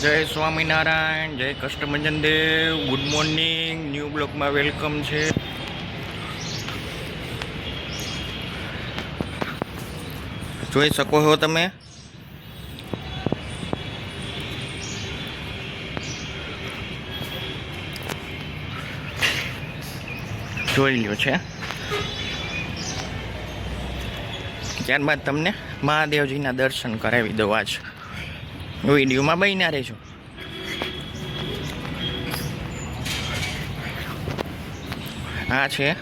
જય સ્વામિનારાયણ, જય Kashtabhanjan Dev. Good morning. New બ્લોકમાં વેલકમ છે. જોઈ શકો છો તમે, જોઈ લ્યો છે. ત્યારબાદ તમને મહાદેવજીના દર્શન કરાવી દો. આજ વિડીયોમાં બન્યા રહેજો. આ છે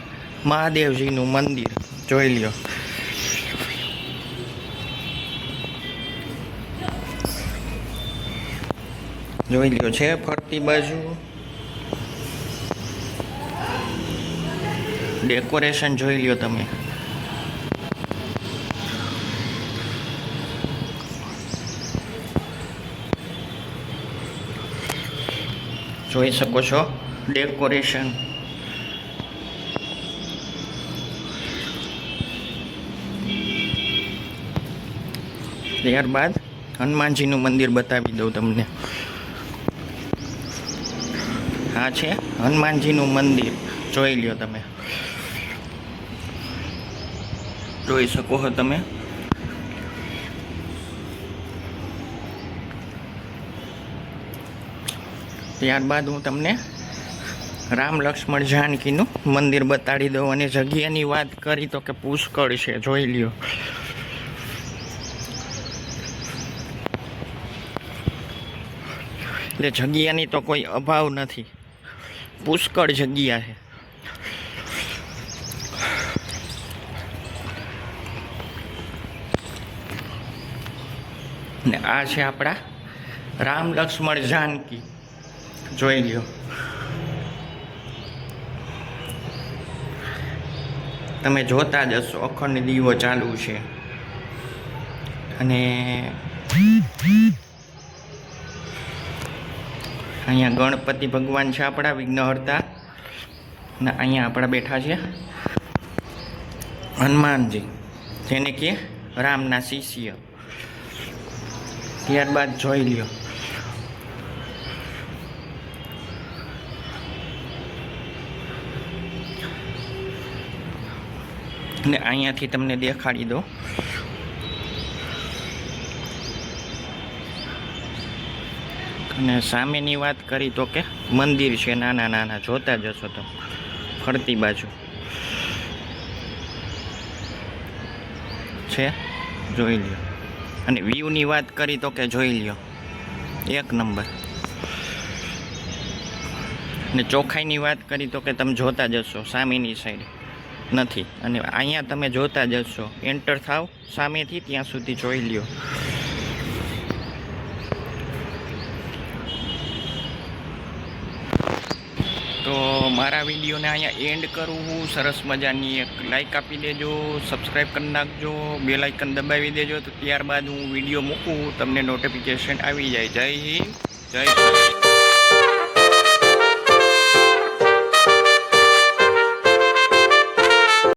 મહાદેવજીનું મંદિર, જોઈ લ્યો. જોઈ લ્યો છે ફરતી બાજુ ડેકોરેશન જોઈ લ્યો તમે. જોઈ શકો છો ડેકોરેશન. ત્યારબાદ હનુમાનજીનું મંદિર બતાવી દઉં તમને. આ છે હનુમાનજીનું મંદિર, જોઈ લ્યો તમે. જોઈ શકો છો તમે. ત્યારબાદ હું તમને રામ લક્ષ્મણ જાનકીનું મંદિર બતાડી દઉં. અને જગ્યાની વાત કરી તો કે પુષ્કળ છે, જોઈ લ્યો. એટલે જગ્યાની તો કોઈ અભાવ નથી, પુષ્કળ જગ્યા છે. ને આ છે આપણા રામ લક્ષ્મણ જાનકી, જોઈ લ્યો. તમે જોતા જશો, અખંડ દીવો ચાલુ છે. અને અહીંયા ગણપતિ ભગવાન છે આપણા વિઘ્નહર્તા. ને અહીંયા આપણા બેઠા છે હનુમાનજી, જેને કે રામના શિષ્ય. ત્યારબાદ જોઈ લ્યો ને અહીંયાથી તમને દેખાડી દો. અને સામેની વાત કરી તો કે મંદિર છે નાના નાના, જોતા જશો તો ફરતી બાજુ છે, જોઈ લ્યો. અને વ્યૂની વાત કરી તો કે જોઈ લ્યો, એક નંબર. ને ચોખ્ખાઈની વાત કરી તો કે તમે જોતા જશો, સામેની સાઈડ નથી. અને અહીંયા તમે જોતા જશો, એન્ટર થાવ સામેથી ત્યાં સુધી જોઈ લ્યો. તો મારા વિડીયોને અહીંયા એન્ડ કરું હું. સરસ મજાની એક લાઈક આપી દેજો, સબસ્ક્રાઈબ કરી નાખજો, બેલ આઇકન દબાવી દેજો. તો ત્યારબાદ હું વિડીયો મૂકું, તમને નોટિફિકેશન આવી જાય. જય હિન્દ, જય ભારત.